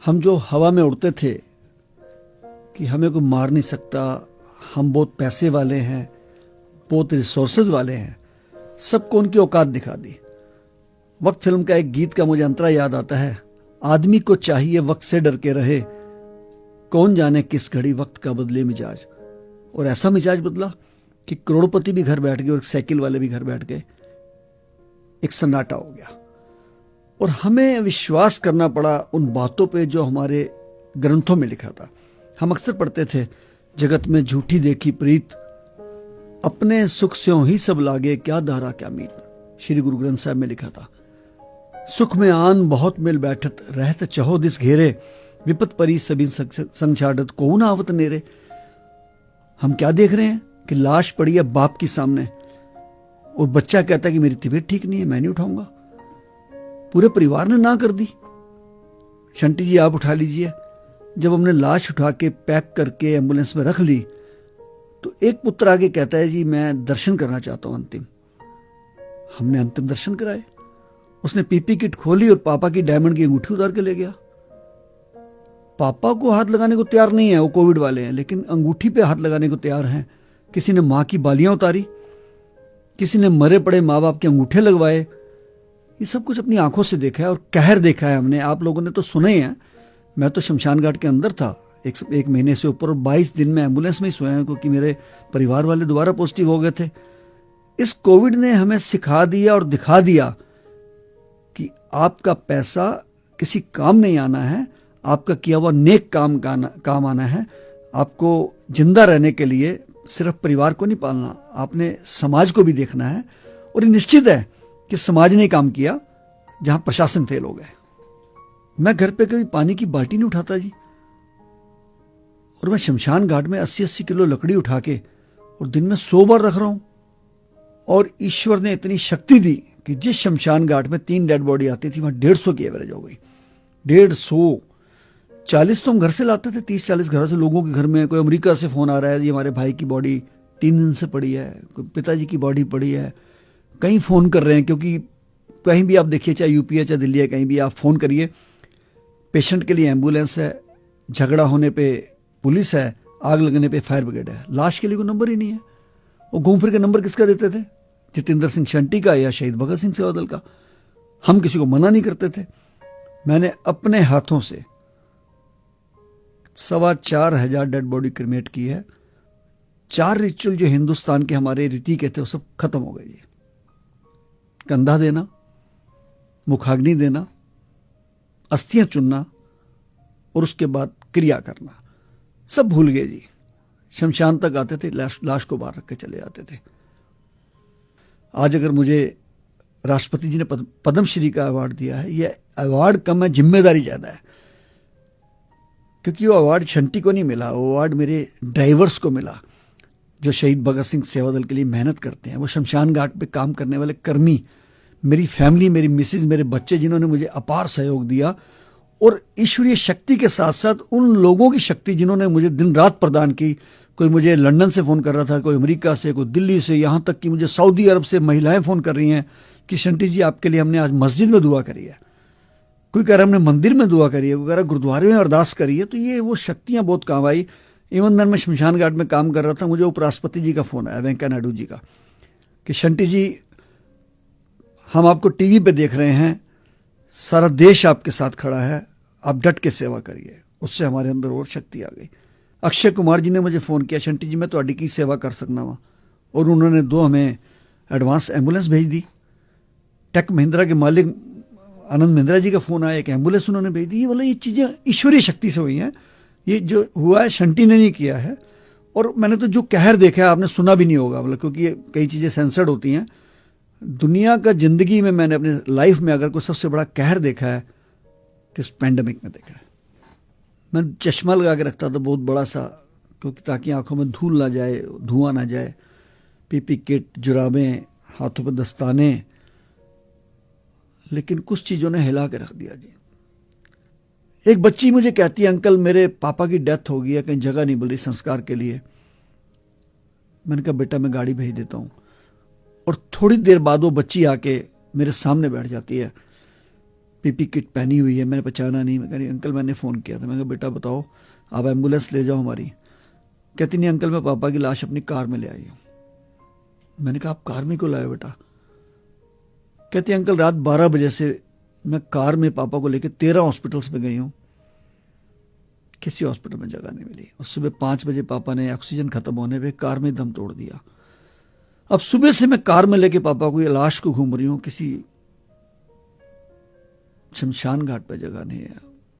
हम जो हवा में उड़ते थे कि हमें कोई मार नहीं सकता, हम बहुत पैसे वाले हैं, बहुत रिसोर्सेज वाले हैं, सबको उनकी औकात दिखा दी। वक्त फिल्म का एक गीत का मुझे अंतरा याद आता है, आदमी को चाहिए वक्त से डर के रहे, कौन जाने किस घड़ी वक्त का बदले मिजाज। और ऐसा मिजाज बदला कि करोड़पति भी घर बैठ गए और साइकिल वाले भी घर बैठ गए, एक सन्नाटा हो गया। और हमें विश्वास करना पड़ा उन बातों पे जो हमारे ग्रंथों में लिखा था। हम अक्सर पढ़ते थे, जगत में झूठी देखी प्रीत, अपने सुख स्यों ही सब लागे, क्या दारा क्या मीत। श्री गुरु ग्रंथ साहब में लिखा था, सुख में आन बहुत मिल बैठत, रहत चहो दिस घेरे, विपत परी सभी संग छाड़त, को न आवत नेरे। हम क्या देख रहे हैं कि लाश पड़ी है बाप की सामने और बच्चा कहता है कि मेरी तबीयत ठीक नहीं है, मैं नहीं उठाऊंगा। पूरे परिवार ने ना कर दी, शंटी जी आप उठा लीजिए। जब हमने लाश उठा के पैक करके एम्बुलेंस में रख ली तो एक पुत्र आगे कहता है, जी मैं दर्शन करना चाहता हूं अंतिम। हमने अंतिम दर्शन कराए। उसने पीपी किट खोली और पापा की डायमंड की अंगूठी उतार के ले गया। पापा को हाथ लगाने को तैयार नहीं है, वो कोविड वाले हैं, लेकिन अंगूठी पे हाथ लगाने को तैयार हैं। किसी ने मां की बालियां उतारी, किसी ने मरे पड़े माँ बाप के अंगूठे लगवाए। ये सब कुछ अपनी आंखों से देखा है और कहर देखा है हमने। आप लोगों ने तो सुना ही है। मैं तो शमशान घाट के अंदर था एक महीने से ऊपर, और 22 दिन में एम्बुलेंस में ही सोया हूं क्योंकि मेरे परिवार वाले दोबारा पॉजिटिव हो गए थे। इस कोविड ने हमें सिखा दिया और दिखा दिया कि आपका पैसा किसी काम नहीं आना है, आपका किया हुआ नेक काम आना है। आपको जिंदा रहने के लिए सिर्फ परिवार को नहीं पालना, आपने समाज को भी देखना है। और ये निश्चित है कि समाज ने काम किया जहां प्रशासन फेल हो गए। मैं घर पे कभी पानी की बाल्टी नहीं उठाता जी, और मैं शमशान घाट में 80-80 किलो लकड़ी उठा के और दिन में 100 बार रख रहा हूं। और ईश्वर ने इतनी शक्ति दी कि जिस शमशान घाट में 3 डेड बॉडी आती थी वहां 150 की एवरेज हो गई। 150, 40 तो हम घर से लाते थे, 30-40 घर से लोगों के घर में। कोई अमेरिका से फोन आ रहा है, जी हमारे भाई की बॉडी 3 दिन से पड़ी है, कोई पिताजी की बॉडी पड़ी है। कहीं फोन कर रहे हैं, क्योंकि कहीं भी आप देखिए, चाहे यूपी है चाहे दिल्ली है, कहीं भी आप फोन करिए, पेशेंट के लिए एम्बुलेंस है, झगड़ा होने पे पुलिस है, आग लगने पे फायर ब्रिगेड है। लाश के लिए कोई नंबर ही नहीं है। वो घूम फिर के नंबर किसका देते थे? जितेंद्र सिंह शंटी का या शहीद भगत सिंह सेवादल का। हम किसी को मना नहीं करते थे। मैंने अपने हाथों से 4,2500 डेड बॉडी क्रिमेट की है। 4 रिचुअल जो हिंदुस्तान के हमारे रीति के थे वो सब खत्म हो गए जी। कंधा देना, मुखाग्नि देना, अस्थियां चुनना और उसके बाद क्रिया करना, सब भूल गए जी। शमशान तक आते थे, लाश को बाहर रख के चले जाते थे। आज अगर मुझे राष्ट्रपति जी ने पद्मश्री का अवार्ड दिया है, यह अवार्ड कम है, जिम्मेदारी ज्यादा है। क्योंकि वो अवार्ड शंटी को नहीं मिला, वो अवार्ड मेरे ड्राइवर्स को मिला जो शहीद भगत सिंह सेवादल के लिए मेहनत करते हैं। वो शमशान घाट पे काम करने वाले कर्मी, मेरी फैमिली, मेरी मिसेज, मेरे बच्चे, जिन्होंने मुझे अपार सहयोग दिया। और ईश्वरीय शक्ति के साथ साथ उन लोगों की शक्ति जिन्होंने मुझे दिन रात प्रदान की। कोई मुझे लंदन से फोन कर रहा था, कोई अमेरिका से, कोई दिल्ली से, यहां तक कि मुझे सऊदी अरब से महिलाएं फोन कर रही हैं कि शंटी जी आपके लिए हमने आज मस्जिद में दुआ करी है। कोई कह रहा हमने मंदिर में दुआ करी है, कोई कह रहा गुरुद्वारे में अरदास करी है। तो ये वो शक्तियां बहुत काम आई। इवन दिन मैं शमशान घाट में काम कर रहा था, मुझे उपराष्ट्रपति जी का फोन आया, वेंकैया नायडू जी का, कि शंटी जी हम आपको टीवी पे देख रहे हैं, सारा देश आपके साथ खड़ा है, आप डट के सेवा करिए। उससे हमारे अंदर और शक्ति आ गई। अक्षय कुमार जी ने मुझे फोन किया, शंटी जी मैं तो की सेवा कर सकना वहां, और उन्होंने 2 हमें एडवांस एम्बुलेंस भेज दी। टेक महिंद्रा के मालिक आनंद महिंद्रा जी का फोन आया, एक एम्बुलेंस उन्होंने भेज दी। ये चीजें ईश्वरीय शक्ति से हुई हैं। ये जो हुआ है शंटी ने नहीं किया है। और मैंने तो जो कहर देखा है आपने सुना भी नहीं होगा, मतलब क्योंकि ये कई चीजें सेंसर्ड होती हैं। दुनिया का जिंदगी में मैंने अपने लाइफ में अगर कोई सबसे बड़ा कहर देखा है तो इस पैंडेमिक में देखा है। मैं चश्मा लगा के रखता था बहुत बड़ा सा, क्योंकि ताकि आंखों में धूल ना जाए, धुआं ना जाए। पीपी किट, जुराबें, हाथों पर दस्ताने, लेकिन कुछ चीजों ने हिला के रख दिया जी। एक बच्ची मुझे कहती है, अंकल मेरे पापा की डेथ हो गई है, कहीं जगह नहीं मिल रही संस्कार के लिए। मैंने कहा बेटा मैं गाड़ी भेज देता हूं। और थोड़ी देर बाद वो बच्ची आके मेरे सामने बैठ जाती है पीपी किट पहनी हुई है, मैंने पहचाना नहीं। मैं कह रही अंकल मैंने फ़ोन किया था। मैं कहा बेटा बताओ, आप एम्बुलेंस ले जाओ हमारी। कहती नहीं अंकल मैं पापा की लाश अपनी कार में ले आई हूँ। मैंने कहा आप कार में क्यों लाए बेटा? कहती अंकल रात 12 बजे से मैं कार में पापा को लेकर 13 हॉस्पिटल्स में गई हूँ, किसी हॉस्पिटल में जगह नहीं मिली। और सुबह 5 बजे पापा ने ऑक्सीजन खत्म होने पे कार में दम तोड़ दिया। अब सुबह से मैं कार में लेके पापा को, ये लाश को घूम रही हूँ, किसी शमशान घाट पर जगह नहीं है।